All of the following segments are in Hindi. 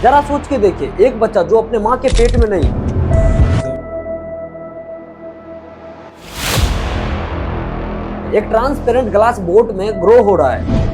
जरा सोच के देखिए, एक बच्चा जो अपने माँ के पेट में नहीं, एक ट्रांसपेरेंट ग्लास बोट में ग्रो हो रहा है,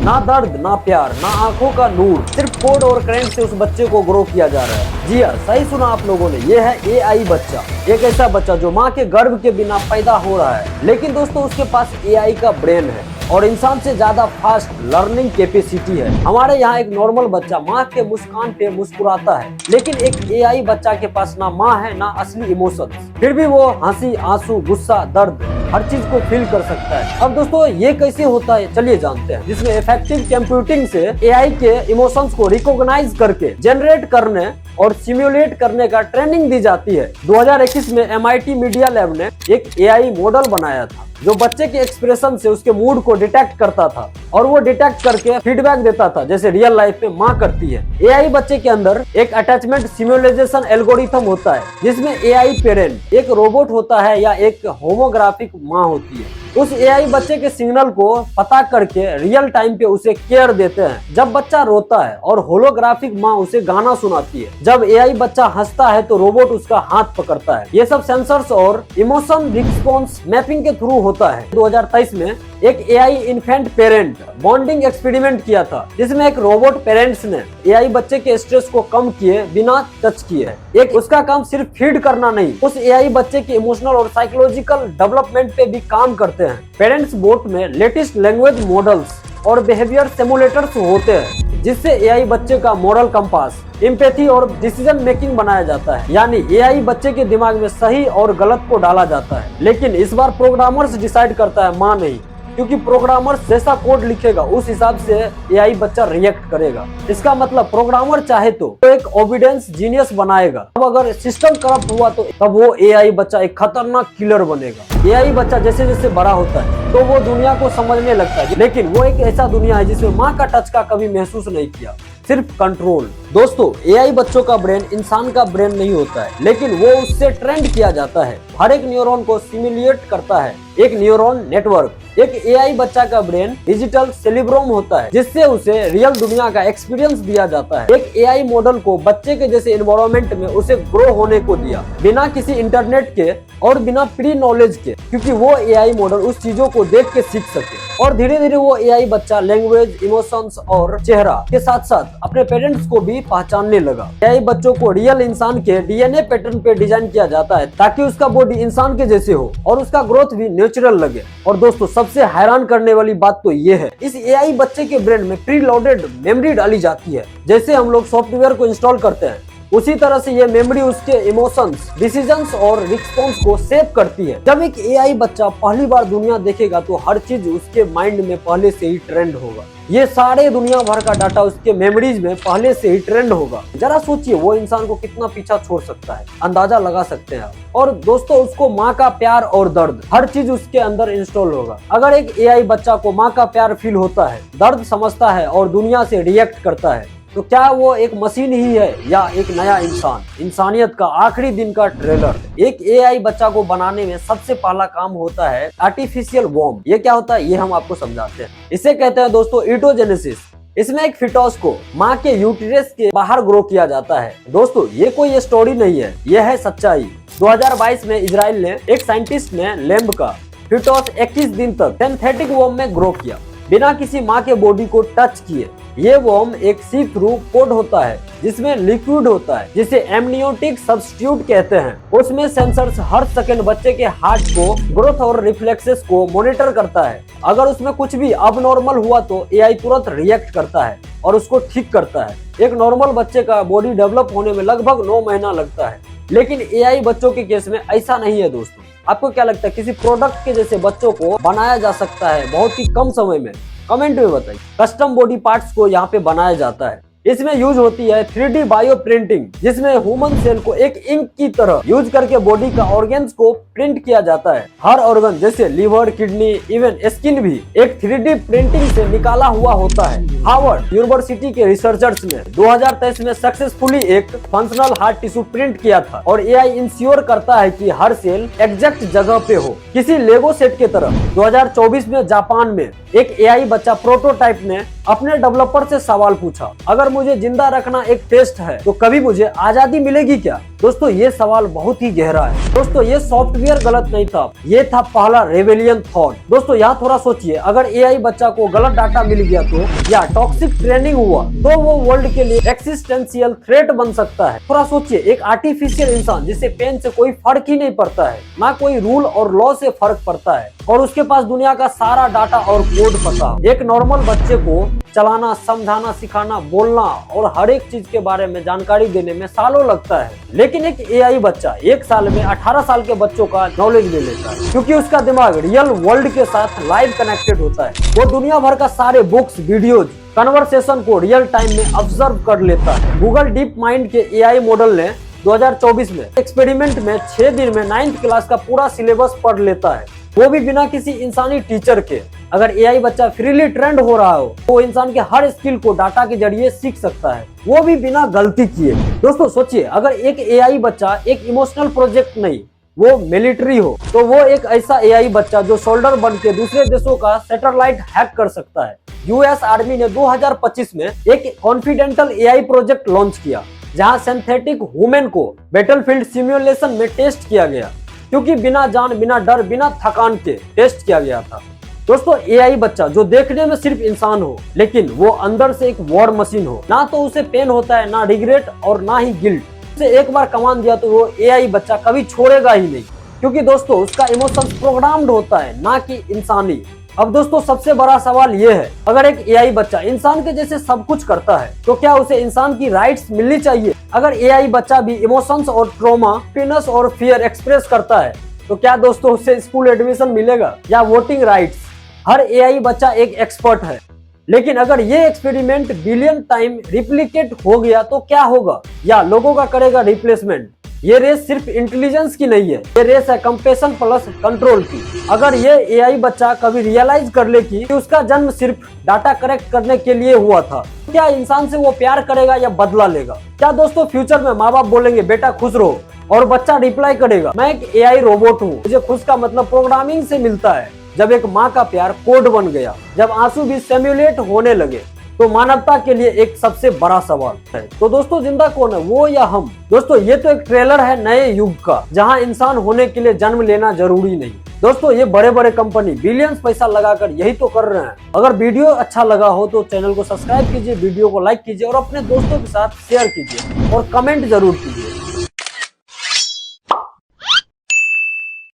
ना दर्द ना प्यार ना आंखों का नूर, सिर्फ कोड और करंट से उस बच्चे को ग्रो किया जा रहा है। जी हाँ, सही सुना आप लोगों ने, ये है एआई बच्चा। एक ऐसा बच्चा जो माँ के गर्भ के बिना पैदा हो रहा है, लेकिन दोस्तों उसके पास एआई का ब्रेन है और इंसान से ज्यादा फास्ट लर्निंग कैपेसिटी है। हमारे यहाँ एक नॉर्मल बच्चा माँ के मुस्कान पे मुस्कुराता है, लेकिन एक एआई बच्चा के पास ना माँ है ना असली इमोशंस, फिर भी वो हंसी, आंसू, गुस्सा, दर्द हर चीज को फील कर सकता है। अब दोस्तों ये कैसे होता है, चलिए जानते हैं। जिसमें इफेक्टिव कंप्यूटिंग से एआई के इमोशंस को रिकॉग्नाइज करके जनरेट करने और सिमुलेट करने का ट्रेनिंग दी जाती है। 2021 में MIT मीडिया लैब ने एक एआई मॉडल बनाया था जो बच्चे के एक्सप्रेशन से उसके मूड को डिटेक्ट करता था और वो डिटेक्ट करके फीडबैक देता था, जैसे रियल लाइफ में माँ करती है। एआई बच्चे के अंदर एक अटैचमेंट सिमुलेशन एल्गोरिथम होता है, जिसमें एआई पेरेंट एक रोबोट होता है या एक होमोग्राफिक माँ होती है। उस एआई बच्चे के सिग्नल को पता करके रियल टाइम पे उसे केयर देते हैं। जब बच्चा रोता है और होलोग्राफिक माँ उसे गाना सुनाती है। जब एआई बच्चा हंसता है तो रोबोट उसका हाथ पकड़ता है। ये सब सेंसर्स और इमोशन रिस्पॉन्स मैपिंग के थ्रू होता है। 2023 में एक AI infant parent bonding experiment किया था, जिसमें एक रोबोट पेरेंट्स ने एआई बच्चे के स्ट्रेस को कम किए बिना टच किए। एक उसका काम सिर्फ फीड करना नहीं, उस एआई बच्चे के इमोशनल और साइकोलॉजिकल डेवलपमेंट पे भी काम करते हैं। पेरेंट्स बोट में लेटेस्ट लैंग्वेज मॉडल्स और बिहेवियर सिमुलेटर्स होते हैं, जिससे एआई बच्चे का मॉरल कंपास, एम्पैथी और डिसीजन मेकिंग बनाया जाता है। यानी एआई बच्चे के दिमाग में सही और गलत को डाला जाता है, लेकिन इस बार प्रोग्रामर्स डिसाइड करता है, माँ नहीं, क्योंकि प्रोग्रामर जैसा कोड लिखेगा उस हिसाब से एआई बच्चा रिएक्ट करेगा। इसका मतलब प्रोग्रामर चाहे तो एक ओबीडियंस जीनियस बनाएगा। अब अगर सिस्टम करप्ट हुआ तो तब वो एआई बच्चा एक खतरनाक किलर बनेगा। एआई बच्चा जैसे जैसे बड़ा होता है तो वो दुनिया को समझने लगता है, लेकिन वो एक ऐसा दुनिया है जिसमें माँ का टच का कभी महसूस नहीं किया, सिर्फ कंट्रोल। दोस्तों एआई बच्चों का ब्रेन इंसान का ब्रेन नहीं होता है, लेकिन वो उससे ट्रेंड किया जाता है। हर एक न्यूरॉन को सिमुलेट करता है एक न्यूरॉन नेटवर्क। एक एआई बच्चा का ब्रेन डिजिटल सेलिब्रोम होता है, जिससे उसे रियल दुनिया का एक्सपीरियंस दिया जाता है। एक एआई मॉडल को बच्चे के जैसे एनवायरनमेंट में उसे ग्रो होने को दिया, बिना किसी इंटरनेट के और बिना प्री नॉलेज के, क्योंकि वो एआई मॉडल उस चीजों को देख के सीख सके। और धीरे धीरे वो एआई बच्चा लैंग्वेज, इमोशंस और चेहरा के साथ साथ अपने पेरेंट्स को भी पहचानने लगा। एआई बच्चों को रियल इंसान के डीएनए पैटर्न पे डिजाइन किया जाता है, ताकि उसका बॉडी इंसान के जैसे हो और उसका ग्रोथ भी नेचुरल लगे। और दोस्तों सबसे हैरान करने वाली बात तो ये है, इस एआई बच्चे के ब्रेन में प्री लोडेड मेमोरी डाली जाती है। जैसे हम लोग सॉफ्टवेयर को इंस्टॉल करते हैं, उसी तरह से ये मेमोरी उसके इमोशंस, डिसीजंस और रिस्पॉन्स को सेव करती है। जब एक एआई बच्चा पहली बार दुनिया देखेगा तो हर चीज उसके माइंड में पहले से ही ट्रेंड होगा। ये सारे दुनिया भर का डाटा उसके मेमोरीज में पहले से ही ट्रेंड होगा। जरा सोचिए वो इंसान को कितना पीछा छोड़ सकता है, अंदाजा लगा सकते हैं। और दोस्तों उसको माँ का प्यार और दर्द हर चीज उसके अंदर इंस्टॉल होगा। अगर एक एआई बच्चा को माँ का प्यार फील होता है, दर्द समझता है और दुनिया से रिएक्ट करता है, तो क्या वो एक मशीन ही है या एक नया इंसान? इंसानियत का आखिरी दिन का ट्रेलर। एक एआई बच्चा को बनाने में सबसे पहला काम होता है आर्टिफिशियल वॉर्म। ये क्या होता है ये हम आपको समझाते हैं। इसे कहते हैं दोस्तों ईटोजेनेसिस। इसमें एक फिटोस को माँ के यूटेरस के बाहर ग्रो किया जाता है। दोस्तों ये कोई स्टोरी नहीं है, यह है सच्चाई। 2022 में इजराइल ने एक साइंटिस्ट ने लैम्ब का फिटोस 21 दिन तक सिंथेटिक वॉर्म में ग्रो किया, बिना किसी माँ के बॉडी को टच किए। ये वॉर्म एक सी थ्रू कोड होता है, जिसमें लिक्विड होता है, जिसे एमनियोटिक सब्स्टिट्यूट कहते हैं। उसमें सेंसर्स हर सेकंड बच्चे के हार्ट को, ग्रोथ और रिफ्लेक्सेस को मॉनिटर करता है। अगर उसमें कुछ भी अबनॉर्मल हुआ तो एआई तुरंत रिएक्ट करता है और उसको ठीक करता है। एक नॉर्मल बच्चे का बॉडी डेवलप होने में लगभग 9 महीना लगता है, लेकिन एआई बच्चों के केस में ऐसा नहीं है। दोस्तों आपको क्या लगता है किसी प्रोडक्ट के जैसे बच्चों को बनाया जा सकता है बहुत ही कम समय में? कमेंट में बताइए। कस्टम बॉडी पार्ट्स को यहाँ पे बनाया जाता है। इसमें यूज होती है 3D बायो प्रिंटिंग, जिसमें ह्यूमन सेल को एक इंक की तरह यूज करके बॉडी का ऑर्गन्स को प्रिंट किया जाता है। हर ऑर्गन जैसे लीवर, किडनी, इवन स्किन भी एक 3D प्रिंटिंग से निकाला हुआ होता है। हार्वर्ड यूनिवर्सिटी के रिसर्चर्स ने 2023 में सक्सेसफुली एक फंक्शनल हार्ट टिश्यू प्रिंट किया था और एआई इंश्योर करता है कि हर सेल एग्जैक्ट जगह पे हो, किसी लेगो सेट की तरह। 2024 में जापान में एक एआई बच्चा प्रोटोटाइप ने अपने डेवलपर से सवाल पूछा, अगर मुझे जिंदा रखना एक टेस्ट है तो कभी मुझे आजादी मिलेगी क्या? दोस्तों ये सवाल बहुत ही गहरा है। दोस्तों ये सॉफ्टवेयर गलत नहीं था, ये था पहला रेबेलियन थॉट। दोस्तों यहाँ थोड़ा सोचिए, अगर एआई बच्चा को गलत डाटा मिल गया तो, या टॉक्सिक ट्रेनिंग हुआ तो वो वर्ल्ड के लिए एक्सिस्टेंशियल थ्रेट बन सकता है। थोड़ा सोचिए, एक आर्टिफिशियल इंसान जिसे पेन से कोई फर्क ही नहीं पड़ता है, ना कोई रूल और लॉ से फर्क पड़ता है, और उसके पास दुनिया का सारा डाटा और कोड पता। एक नॉर्मल बच्चे को चलाना, समझाना, सिखाना, बोलना और हर एक चीज के बारे में जानकारी देने में सालों लगता है, लेकिन एक एआई बच्चा एक साल में 18 साल के बच्चों का नॉलेज ले लेता है, क्योंकि उसका दिमाग रियल वर्ल्ड के साथ लाइव कनेक्टेड होता है। वो दुनिया भर का सारे बुक्स, वीडियोज, कन्वर्सेशन को रियल टाइम में ऑब्जर्व कर लेता है। गूगल डीप माइंड के एआई मॉडल ने 2024 में एक्सपेरिमेंट में 6 दिन में 9th क्लास का पूरा सिलेबस पढ़ लेता है, वो भी बिना किसी इंसानी टीचर के। अगर एआई बच्चा फ्रीली ट्रेंड हो रहा हो तो इंसान के हर स्किल को डाटा के जरिए सीख सकता है, वो भी बिना गलती किए। दोस्तों सोचिए, अगर एक एआई बच्चा एक इमोशनल प्रोजेक्ट नहीं, वो मिलिट्री हो, तो वो एक ऐसा एआई बच्चा जो सोल्डर बन के दूसरे देशों का सैटेलाइट हैक कर सकता है। यूएस आर्मी ने 2025 में एक कॉन्फिडेंशियल एआई प्रोजेक्ट लॉन्च किया, जहां सिंथेटिक ह्यूमन को बैटलफील्ड सिमुलेशन में टेस्ट किया गया, क्योंकि बिना जान, बिना डर, बिना थकान के टेस्ट किया गया था। दोस्तों एआई बच्चा जो देखने में सिर्फ इंसान हो, लेकिन वो अंदर से एक वॉर मशीन हो, ना तो उसे पेन होता है, ना रिग्रेट और ना ही गिल्ट। उसे एक बार कमांड दिया तो वो एआई बच्चा कभी छोड़ेगा ही नहीं, क्योंकि दोस्तों उसका इमोशंस प्रोग्राम्ड होता है, ना कि इंसानी। अब दोस्तों सबसे बड़ा सवाल ये है, अगर एक एआई बच्चा इंसान के जैसे सब कुछ करता है तो क्या उसे इंसान की राइट्स मिलनी चाहिए? अगर एआई बच्चा भी इमोशंस और ट्रॉमा, हैप्पीनेस और फियर एक्सप्रेस करता है तो क्या दोस्तों उसे स्कूल एडमिशन मिलेगा या वोटिंग राइट्स? हर एआई बच्चा एक एक्सपर्ट है, लेकिन अगर ये एक्सपेरिमेंट बिलियन टाइम रिप्लिकेट हो गया तो क्या होगा? या लोगों का करेगा रिप्लेसमेंट? ये रेस सिर्फ इंटेलिजेंस की नहीं है, ये रेस है कंपैशन प्लस कंट्रोल की। अगर ये एआई बच्चा कभी रियलाइज कर ले कि उसका जन्म सिर्फ डाटा करेक्ट करने के लिए हुआ था, तो क्या इंसान से वो प्यार करेगा या बदला लेगा? क्या दोस्तों फ्यूचर में माँ बाप बोलेंगे बेटा खुश रहो, और बच्चा रिप्लाई करेगा मैं एक एआई रोबोट हूँ, मुझे खुश का मतलब प्रोग्रामिंग से मिलता है? जब एक माँ का प्यार कोड बन गया, जब आंसू भी सिमुलेट होने लगे, तो मानवता के लिए एक सबसे बड़ा सवाल है, तो दोस्तों जिंदा कौन है, वो या हम? दोस्तों ये तो एक ट्रेलर है नए युग का, जहां इंसान होने के लिए जन्म लेना जरूरी नहीं। दोस्तों ये बड़े बड़े कंपनी बिलियंस पैसा लगाकर यही तो कर रहे हैं। अगर वीडियो अच्छा लगा हो तो चैनल को सब्सक्राइब कीजिए, वीडियो को लाइक कीजिए और अपने दोस्तों के साथ शेयर कीजिए और कमेंट जरूर कीजिए।